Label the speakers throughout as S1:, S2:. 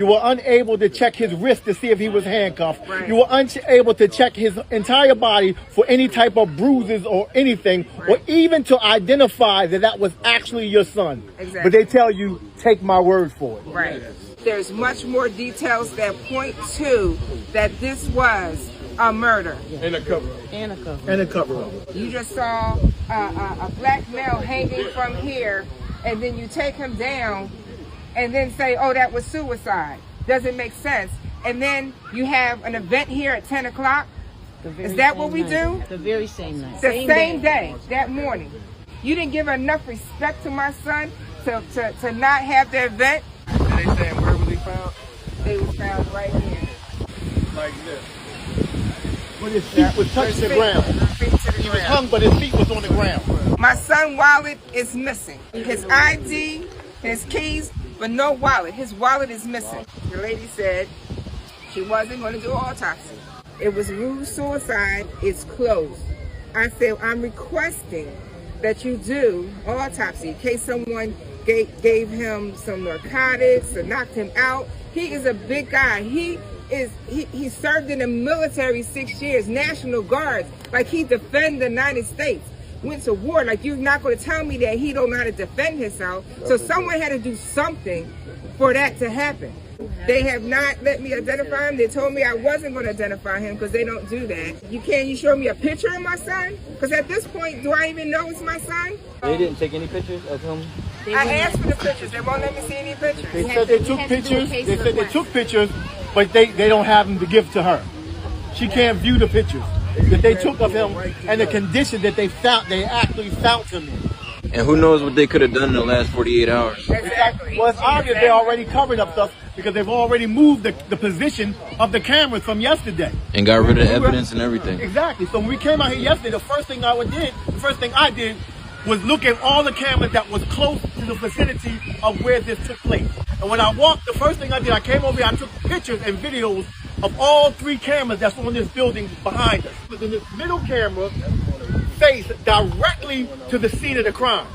S1: You were unable to check his wrist to see if he was handcuffed.
S2: Right.
S1: You were unable to check his entire body for any type of bruises or anything, or even to identify that that was actually your son.
S2: Exactly.
S1: But they tell you, take my word for it.
S2: Right. There's much more details that point to that this was a murder.
S1: And a cover-up. And a cover-up.
S2: You just saw a black male hanging from here, and then you take him down and then say, oh, that was suicide. Doesn't make sense. And then you have an event here at 10 o'clock. Is that what we do?
S3: The very same night.
S2: The same day, that morning. You didn't give enough respect to my son to not have the event.
S4: And they saying where was he found?
S2: They was found right here.
S4: Like this.
S1: But his feet was touching the ground. He was hung, but his feet was on the ground.
S2: My son's wallet is missing. His ID, his keys, but no wallet. His wallet is missing. The lady said she wasn't going to do an autopsy. It was ruled suicide. It's closed. I said, I'm requesting that you do an autopsy in case someone gave him some narcotics or knocked him out. He is a big guy. He served in the military 6 years, National Guards. Like, he defended the United States. Went to war. Like, you're not going to tell me that he don't know how to defend himself. So someone had to do something for that to happen. They have not let me identify him. They told me I wasn't going to identify him because they don't do that. You show me a picture of my son? Because at this point, do I even know it's my son?
S5: They didn't take any pictures of him?
S2: I asked for the pictures. They won't let me see any pictures.
S1: They said they took pictures. They said they took pictures, but they don't have them to give to her. She can't view the pictures that they took of him and the condition that they actually found him in.
S5: And who knows what they could have done in the last 48 hours.
S2: Exactly.
S1: Well, it's obvious they already covered up stuff because they've already moved the position of the cameras from yesterday.
S5: And got rid of the evidence and everything.
S1: Exactly. So when we came out here yesterday, the first thing I did was look at all the cameras that was close to the vicinity of where this took place. And when I walked, the first thing I did, I came over here, I took pictures and videos of all 3 cameras that's on this building behind us. But then this middle camera faced directly to the scene of the crime.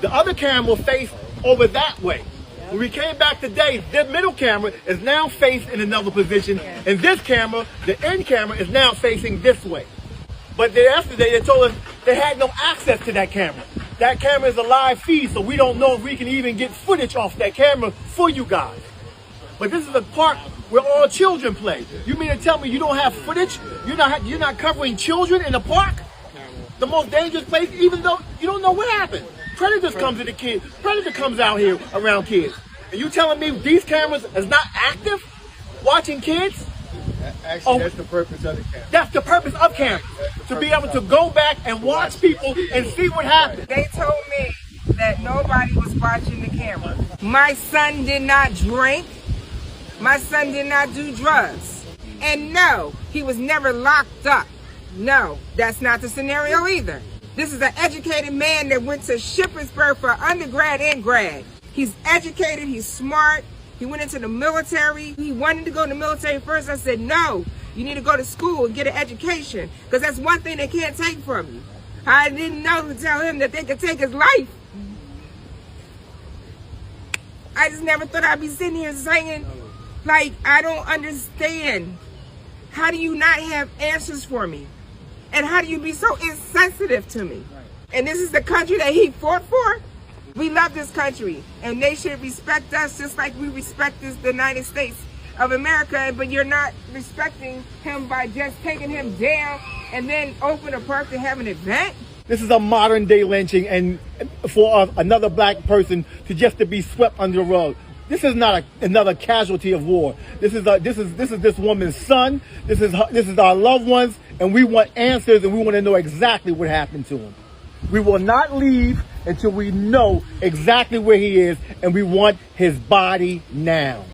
S1: The other camera faced over that way. When we came back today, the middle camera is now faced in another position, and this camera, the end camera, is now facing this way. But yesterday they told us they had no access to that camera. That camera is a live feed, so we don't know if we can even get footage off that camera for you guys. But this is a park where all children play. You mean to tell me you don't have footage? You're not covering children in the park? The most dangerous place, even though you don't know what happened. Predators come to the kids. Predator comes out here around kids. And you telling me these cameras is not active watching kids?
S4: Actually, that's the purpose of the camera.
S1: That's the purpose of cameras. To be able to go back and watch people and see what happened.
S2: They told me that nobody was watching the camera. My son did not drink. My son did not do drugs. And no, he was never locked up. No, that's not the scenario either. This is an educated man that went to Shippensburg for undergrad and grad. He's educated, he's smart. He went into the military. He wanted to go to the military first. I said, no, you need to go to school and get an education, because that's one thing they can't take from you. I didn't know to tell him that they could take his life. I just never thought I'd be sitting here saying, like, I don't understand. How do you not have answers for me? And how do you be so insensitive to me? And this is the country that he fought for? We love this country, and they should respect us just like we respect the United States of America, but you're not respecting him by just taking him down and then open a park to have an event?
S1: This is a modern day lynching, and for another black person to be swept under the rug. This is not another casualty of war. This is this woman's son. This is our loved ones, and we want answers, and we want to know exactly what happened to him. We will not leave until we know exactly where he is, and we want his body now.